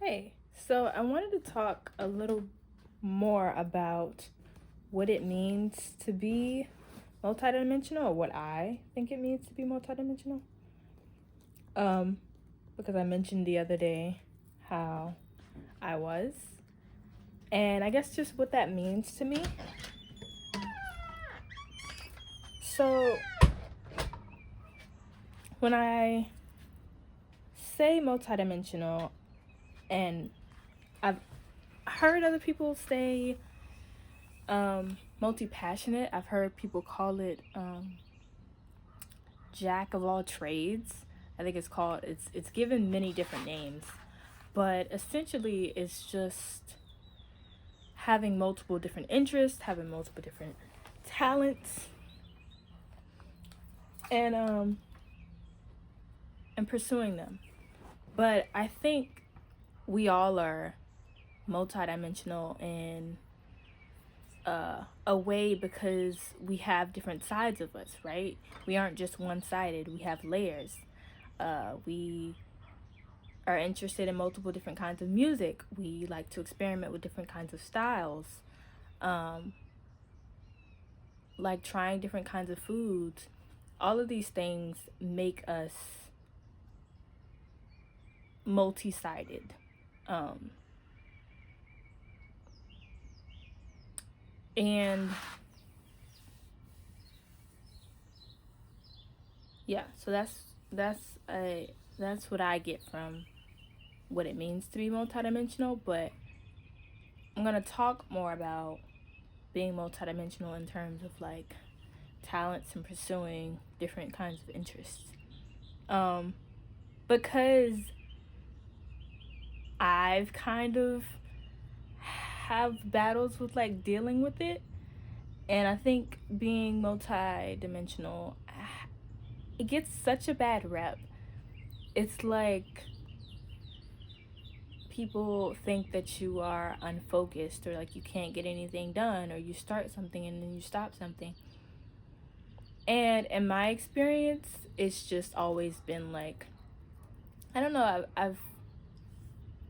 Hey, so I wanted to talk a little more about what it means to be multidimensional, or what I think it means to be multidimensional. Um, because I mentioned the other day how I was, and I guess just what that means to me. So, when I say multidimensional, and I've heard other people say multi-passionate. I've heard people call it jack of all trades. I think it's given many different names, but essentially it's just having multiple different interests, having multiple different talents, and and pursuing them. But I think we all are multidimensional in a way because we have different sides of us, right? We aren't just one-sided. We have layers. We are interested in multiple different kinds of music. We like to experiment with different kinds of styles, um, like trying different kinds of foods. All of these things make us multi-sided. Um, and yeah, so that's what I get from what it means to be multidimensional. But I'm gonna talk more about being multidimensional in terms of like talents and pursuing different kinds of interests. Um, because I've kind of have battles with like dealing with it, and I think being multidimensional, it gets such a bad rep. It's like people think that you are unfocused, or like you can't get anything done, or you start something and then you stop something. And in my experience, it's just always been like, I don't know, I've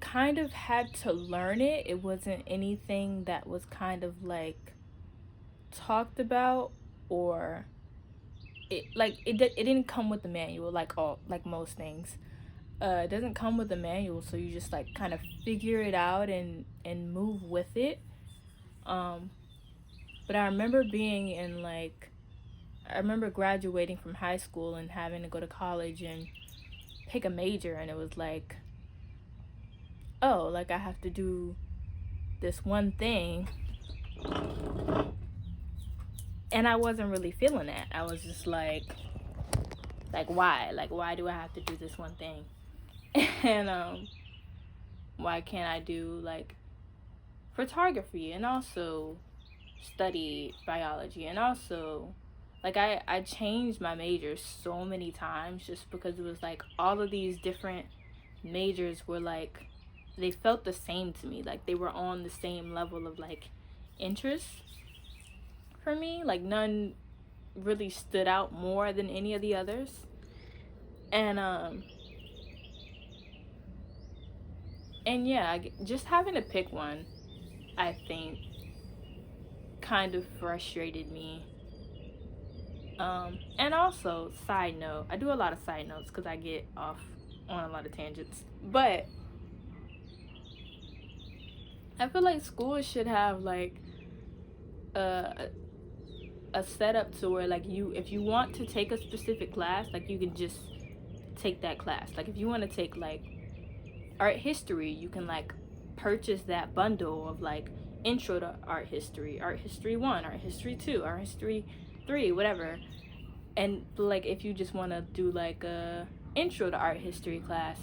kind of had to learn it. It wasn't anything that was kind of like talked about, or it didn't come with the manual, like most things. It doesn't come with a manual, so you just like kind of figure it out and move with it. um but I remember graduating from high school and having to go to college and pick a major, and it was like, oh, like I have to do this one thing, and I wasn't really feeling that. I was just like why? Like, why do I have to do this one thing? And why can't I do like photography and also study biology, and also like I changed my major so many times just because it was like all of these different majors were like, they felt the same to me, like they were on the same level of like interest for me. Like none really stood out more than any of the others. And yeah, just having to pick one, I think, kind of frustrated me. And also, side note, I do a lot of side notes because I get off on a lot of tangents. But I feel like schools should have like a a setup to where like if you want to take a specific class, like you can just take that class. Like if you want to take like art history, you can like purchase that bundle of like intro to art history 1, art history 2, art history 3, whatever. And like if you just want to do like a intro to art history class,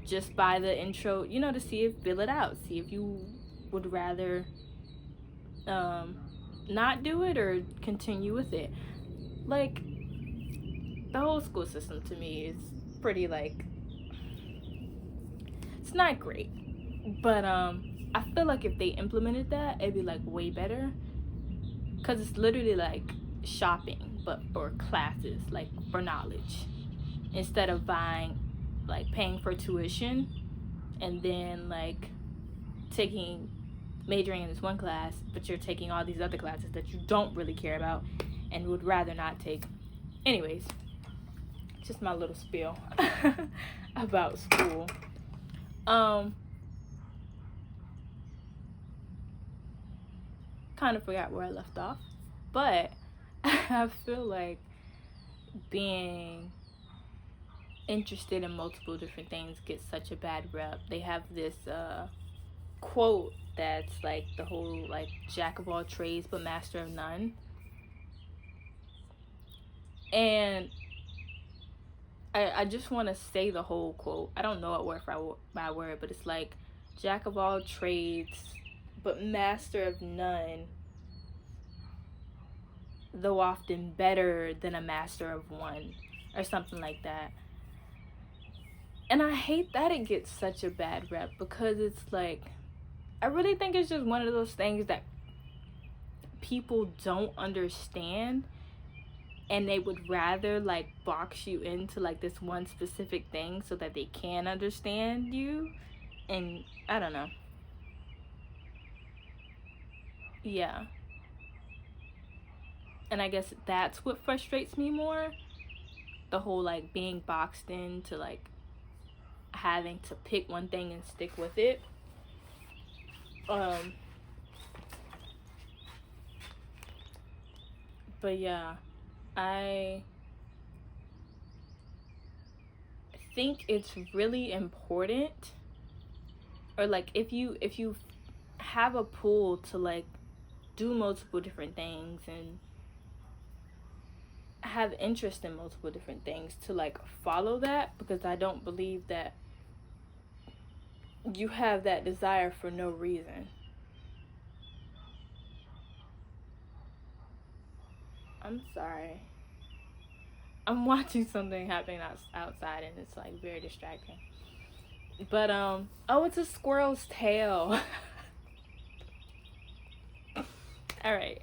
just buy the intro, to see if fill it out, see if you would rather not do it or continue with it. Like the whole school system to me is pretty like, it's not great. But I feel like if they implemented that, it'd be like way better, because it's literally like shopping but for classes, like for knowledge, instead of paying for tuition and then like majoring in this one class, but you're taking all these other classes that you don't really care about and would rather not take. Anyways, just my little spiel about school. Kind of forgot where I left off, but I feel like being interested in multiple different things gets such a bad rep. They have this quote that's like the whole like jack of all trades but master of none. And I just want to say the whole quote. I don't know it word by word, but it's like jack of all trades but master of none, though often better than a master of one, or something like that. And I hate that it gets such a bad rep, because it's like, I really think it's just one of those things that people don't understand, and they would rather like box you into like this one specific thing so that they can understand you. And I don't know. Yeah. And I guess that's what frustrates me more. The whole like being boxed into like having to pick one thing and stick with it. But yeah, I think it's really important, or like if you have a pull to like do multiple different things and have interest in multiple different things, to like follow that, because I don't believe that you have that desire for no reason. I'm sorry. I'm watching something happening outside and it's like very distracting. But oh, it's a squirrel's tail. All right.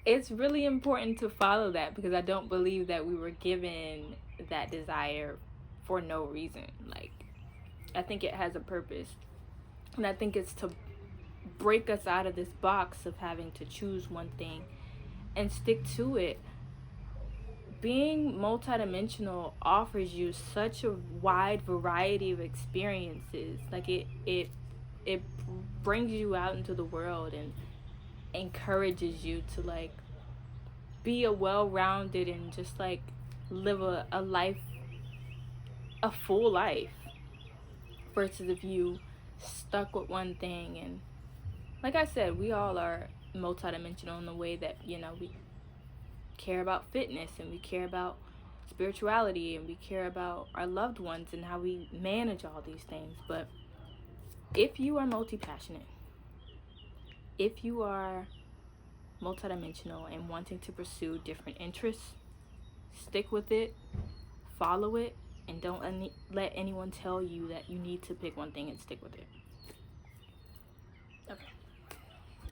It's really important to follow that, because I don't believe that we were given that desire for no reason. Like, I think it has a purpose. And I think it's to break us out of this box of having to choose one thing and stick to it. Being multidimensional offers you such a wide variety of experiences. Like it brings you out into the world and encourages you to like be a well-rounded and just like live a life, a full life, versus if you stuck with one thing. And like I said, we all are multidimensional in the way that, you know, we care about fitness and we care about spirituality and we care about our loved ones and how we manage all these things. But if you are multi-passionate, if you are multidimensional and wanting to pursue different interests, stick with it, follow it, and don't let anyone tell you that you need to pick one thing and stick with it.